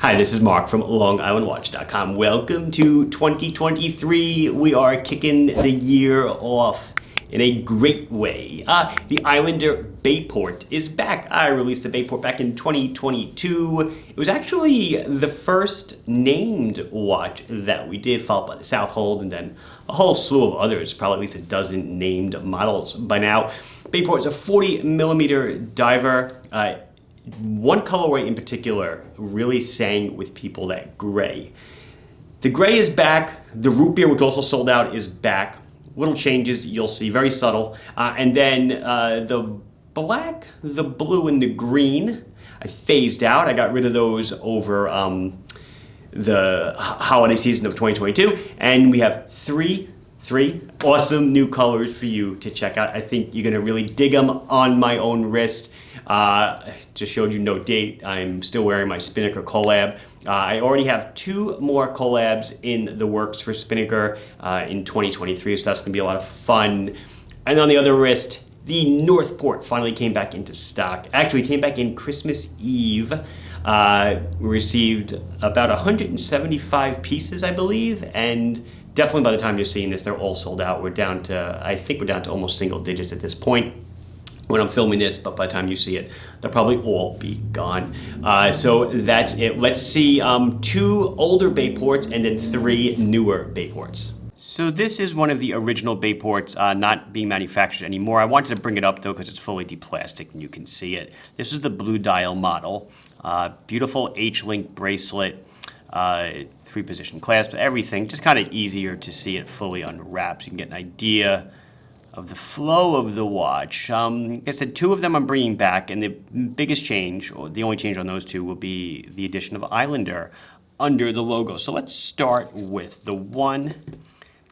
Hi, this is Mark from LongIslandWatch.com. Welcome to 2023. We are kicking the year off in a great way. The Islander Bayport is back. I released the Bayport back in 2022. It was actually the first named watch that we did, followed by the Southhold and then a whole slew of others, probably at least a dozen named models by now. Bayport is a 40 millimeter diver. One colorway in particular really sang with people, that gray. The gray is back. The root beer, which also sold out, is back. Little changes you'll see, very subtle. And then the black, the blue, and the green, I phased out. I got rid of those over the holiday season of 2022. And we have three awesome new colors for you to check out. I think you're gonna really dig them on my own wrist. Just showed you no date. I'm still wearing my Spinnaker collab. I already have 2 more collabs in the works for Spinnaker in 2023, so that's gonna be a lot of fun. And on the other wrist, the Northport finally came back into stock. Actually, it came back in Christmas Eve. We received about 175 pieces, I believe, and definitely by the time you're seeing this, they're all sold out. We're down to, I think we're down to almost single digits at this point when I'm filming this, but by the time you see it, they'll probably all be gone. So that's it. Let's see 2 older Bayports and then 3 newer Bayports. So this is one of the original Bayports not being manufactured anymore. I wanted to bring it up though because it's fully deplastic and you can see it. This is the blue dial model. Beautiful H-link bracelet, 3-position clasp, everything. Just kind of easier to see it fully unwrapped. So you can get an idea of the flow of the watch. Like I said, 2 of them I'm bringing back, and the biggest change, or the only change on those 2, will be the addition of Islander under the logo. So let's start with the one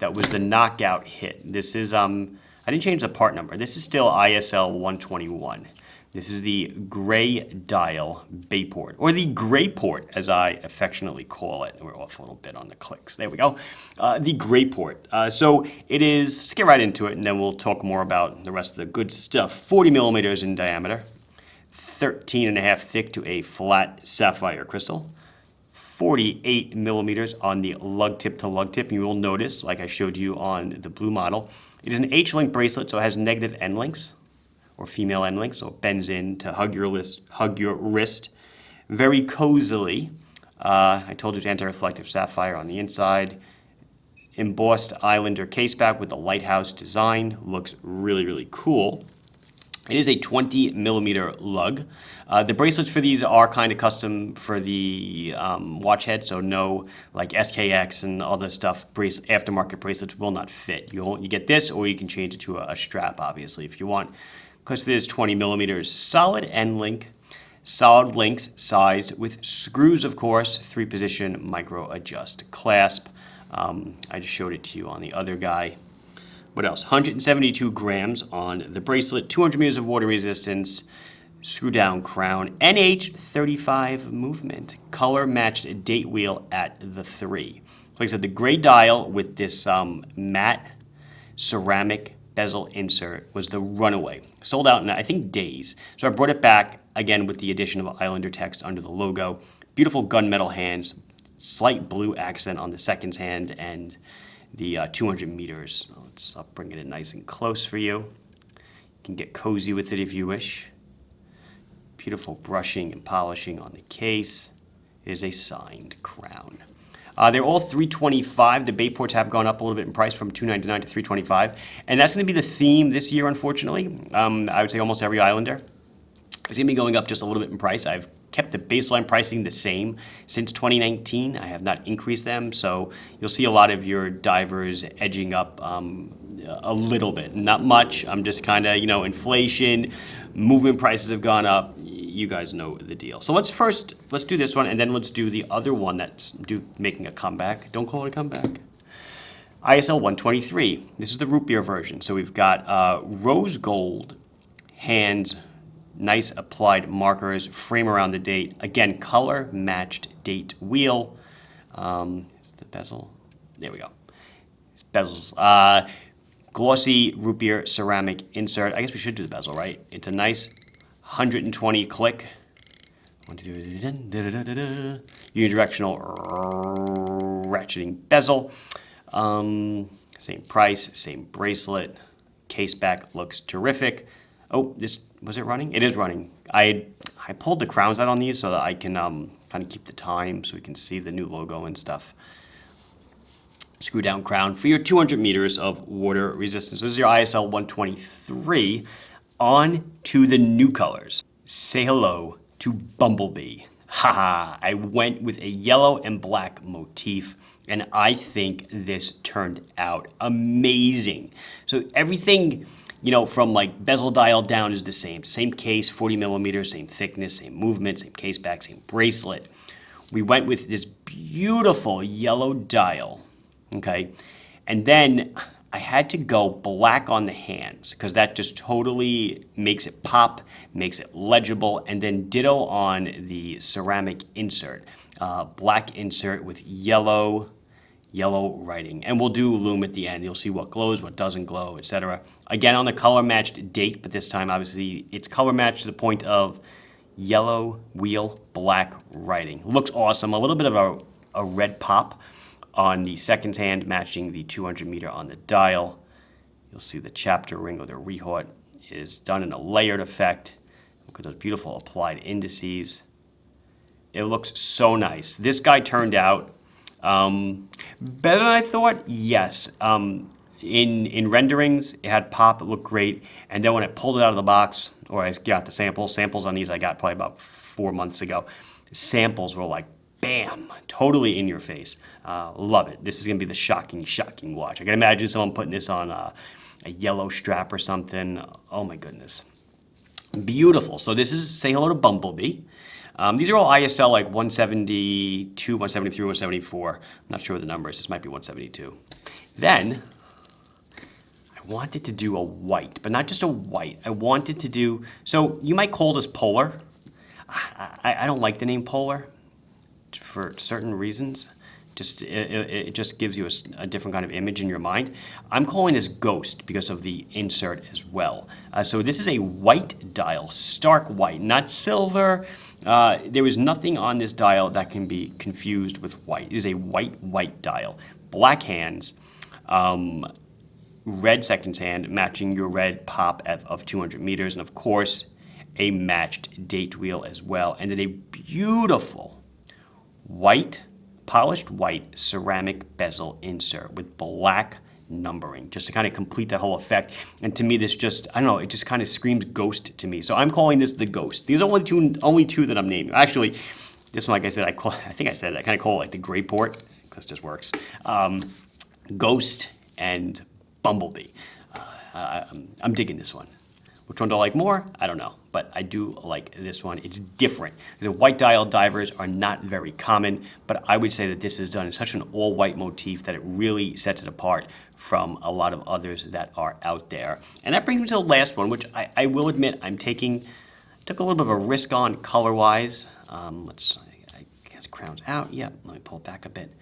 that was the knockout hit. This is, I didn't change the part number. This is still ISL 121. This is the gray dial Bayport, or the Grayport, as I affectionately call it. We're off a little bit on the clicks. There we go. The Grayport. So it is, let's get right into it, and then we'll talk more about the rest of the good stuff. 40 millimeters in diameter, 13.5 thick to a flat sapphire crystal, 48 millimeters on the lug tip to lug tip. You will notice, like I showed you on the blue model, it is an H-link bracelet, so it has negative end links, or female end link, so it bends in to hug your wrist very cozily. I told you it's anti-reflective sapphire on the inside. Embossed Islander caseback with the lighthouse design. Looks really, really cool. It is a 20 millimeter lug. The bracelets for these are kind of custom for the watch head, so no like SKX and all the stuff, aftermarket bracelets will not fit. You get this, or you can change it to a strap, obviously, if you want. Because there's 20 millimeters, solid end link, solid links sized with screws, of course, 3-position micro adjust clasp. I just showed it to you on the other guy. What else? 172 grams on the bracelet, 200 meters of water resistance, screw down crown, NH35 movement, color matched date wheel at the 3. Like I said, the gray dial with this matte ceramic bezel insert was the runaway. Sold out in, I think, days. So I brought it back, again, with the addition of Islander text under the logo. Beautiful gunmetal hands, slight blue accent on the second hand, and the 200 meters. I'll bring it in nice and close for you. You can get cozy with it if you wish. Beautiful brushing and polishing on the case. It is a signed crown. They're all $325. The Bayports have gone up a little bit in price from $299 to $325. And that's going to be the theme this year, unfortunately. I would say almost every Islander is going to be going up just a little bit in price. I've kept the baseline pricing the same since 2019. I have not increased them. So you'll see a lot of your divers edging up a little bit. Not much. I'm just kind of, inflation, movement prices have gone up. You guys know the deal. So let's do this one, and then let's do the other one that's making a comeback. Don't call it a comeback. ISL 123. This is the root beer version. So we've got rose gold hands, nice applied markers, frame around the date. Again, color matched date wheel. Is the bezel? There we go. Bezels. Glossy root beer ceramic insert. I guess we should do the bezel, right? It's a nice 120 click Unidirectional ratcheting bezel. Same price, same bracelet. Case back looks terrific. Oh, this was it running? It is running. I pulled the crowns out on these so that I can kind of keep the time so we can see the new logo and stuff. Screw down crown for your 200 meters of water resistance. This is your ISL 123. On to the new colors. Say hello to Bumblebee. Haha, I went with a yellow and black motif, and I think this turned out amazing. So everything, you know, from like bezel dial down is the same. Same case, 40 millimeters, same thickness, same movement, same case back, same bracelet. We went with this beautiful yellow dial, okay? And then I had to go black on the hands because that just totally makes it pop, makes it legible, and then ditto on the ceramic insert. Black insert with yellow writing. And we'll do Lume at the end. You'll see what glows, what doesn't glow, etc. Again, on the color matched date, but this time obviously it's color matched to the point of yellow wheel, black writing. Looks awesome. A little bit of a red pop on the second hand, matching the 200 meter on the dial. You'll see the chapter ring or the rehaut is done in a layered effect. Look at those beautiful applied indices. It looks so nice. This guy turned out better than I thought, yes. In renderings, it had pop, it looked great. And then when I pulled it out of the box, or I got the samples on these I got probably about 4 months ago, samples were like, bam, totally in your face. Love it. This is going to be the shocking watch. I can imagine someone putting this on a yellow strap or something. Oh my goodness. Beautiful. So this is Say Hello to Bumblebee. These are all ISL like 172, 173, 174. I'm not sure what the number is. This might be 172. Then I wanted to do a white, but not just a white. I wanted to do, so you might call this polar. I don't like the name polar for certain reasons. It just gives you a different kind of image in your mind. I'm calling this ghost because of the insert as well. So this is a white dial, stark white, not silver. There is nothing on this dial that can be confused with white. It is a white dial. Black hands, red second hand, matching your red pop of 200 meters, and of course, a matched date wheel as well. And then a beautiful white, polished white ceramic bezel insert with black numbering, just to kind of complete that whole effect. And to me, this just, I don't know, it just kind of screams ghost to me. So I'm calling this the ghost. These are only two that I'm naming. Actually, this one, like I said, I kind of call it like the Bayport, because it just works. Ghost and Bumblebee. I'm digging this one. Which one do I like more? I don't know, but I do like this one. It's different. The white dial divers are not very common, but I would say that this is done in such an all-white motif that it really sets it apart from a lot of others that are out there. And that brings me to the last one, which I will admit I took a little bit of a risk on color-wise. I guess crown's out. Yeah, let me pull it back a bit.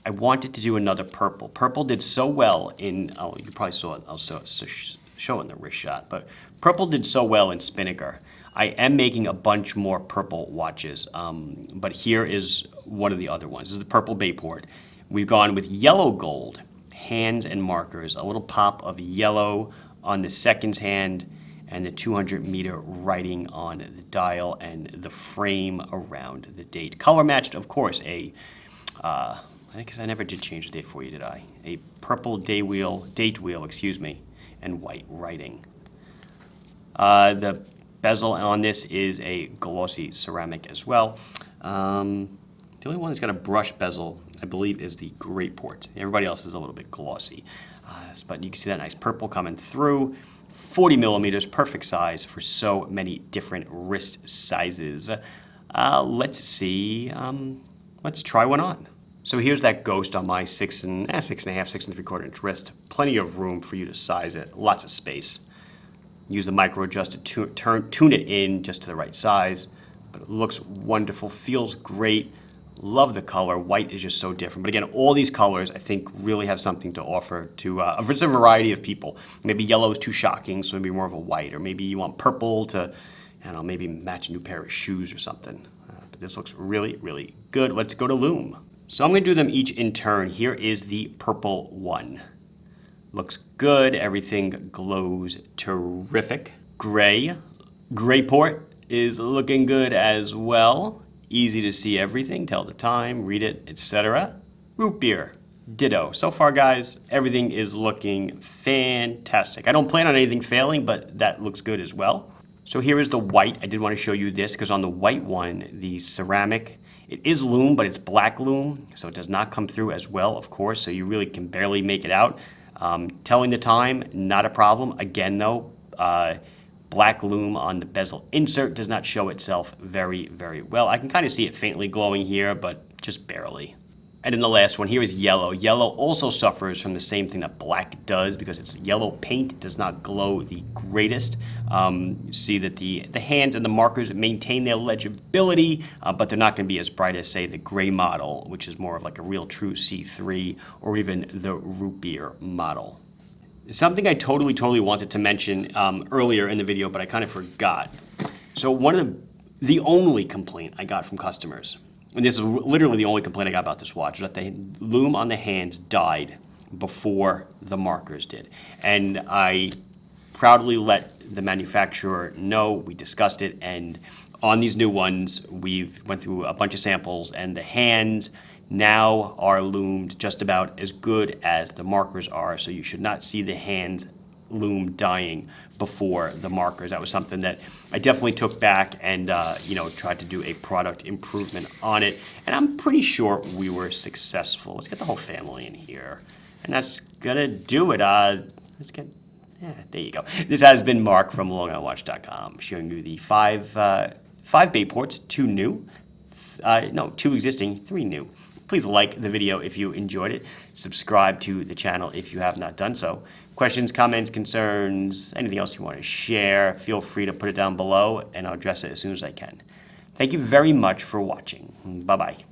I wanted to do another purple. Purple did so well in, oh, you probably saw it, I'll show in the wrist shot, but purple did so well in Spinnaker. I am making a bunch more purple watches, but here is one of the other ones. This is the purple Bayport. We've gone with yellow gold, hands and markers, a little pop of yellow on the second hand, and the 200 meter writing on the dial and the frame around the date. Color matched, of course, I guess I never did change the date for you, did I? A purple date wheel, and white writing. The bezel on this is a glossy ceramic as well. The only one that's got a brush bezel, I believe, is the Bayport. Everybody else is a little bit glossy. But you can see that nice purple coming through. 40 millimeters, perfect size for so many different wrist sizes. Let's see, let's try one on. So here's that ghost on my 6.5, 6.75 inch wrist. Plenty of room for you to size it, lots of space. Use the micro adjust to tune it in just to the right size, but it looks wonderful, feels great. Love the color. White is just so different. But again, all these colors I think really have something to offer to a variety of people. Maybe yellow is too shocking, so maybe more of a white, or maybe you want purple to and I'll maybe match a new pair of shoes or something. But this looks really, really good. Let's go to Lume. So I'm going to do them each in turn. Here is the purple one. Looks good. Everything glows terrific. Gray. Bayport is looking good as well. Easy to see everything, tell the time, read it, etc. Root beer. Ditto. So far, guys, everything is looking fantastic. I don't plan on anything failing, but that looks good as well. So here is the white. I did want to show you this because on the white one, the ceramic, it is Lume, but it's black Lume, so it does not come through as well, of course, so you really can barely make it out. Telling the time, not a problem. Again, though, black Lume on the bezel insert does not show itself very, very well. I can kind of see it faintly glowing here, but just barely. And then the last one here is yellow. Yellow also suffers from the same thing that black does because it's yellow paint. It does not glow the greatest. You see that the hands and the markers maintain their legibility, but they're not going to be as bright as, say, the gray model, which is more of like a real true C3, or even the root beer model. Something I totally wanted to mention earlier in the video, but I kind of forgot. So one of the only complaint I got from customers, and this is literally the only complaint I got about this watch, is that the lume on the hands died before the markers did. And I proudly let the manufacturer know, we discussed it, and on these new ones, we've went through a bunch of samples, and the hands now are lumed just about as good as the markers are, so you should not see the hands lume dying before the markers. That was something that I definitely took back and tried to do a product improvement on it, and I'm pretty sure we were successful. Let's get the whole family in here, and that's gonna do it. Yeah, there you go. This has been Mark from LongIslandWatch.com, showing you the five Bayports, 2 new, 2 existing, 3 new. Please like the video if you enjoyed it. Subscribe to the channel if you have not done so. Questions, comments, concerns, anything else you want to share, feel free to put it down below and I'll address it as soon as I can. Thank you very much for watching. Bye-bye.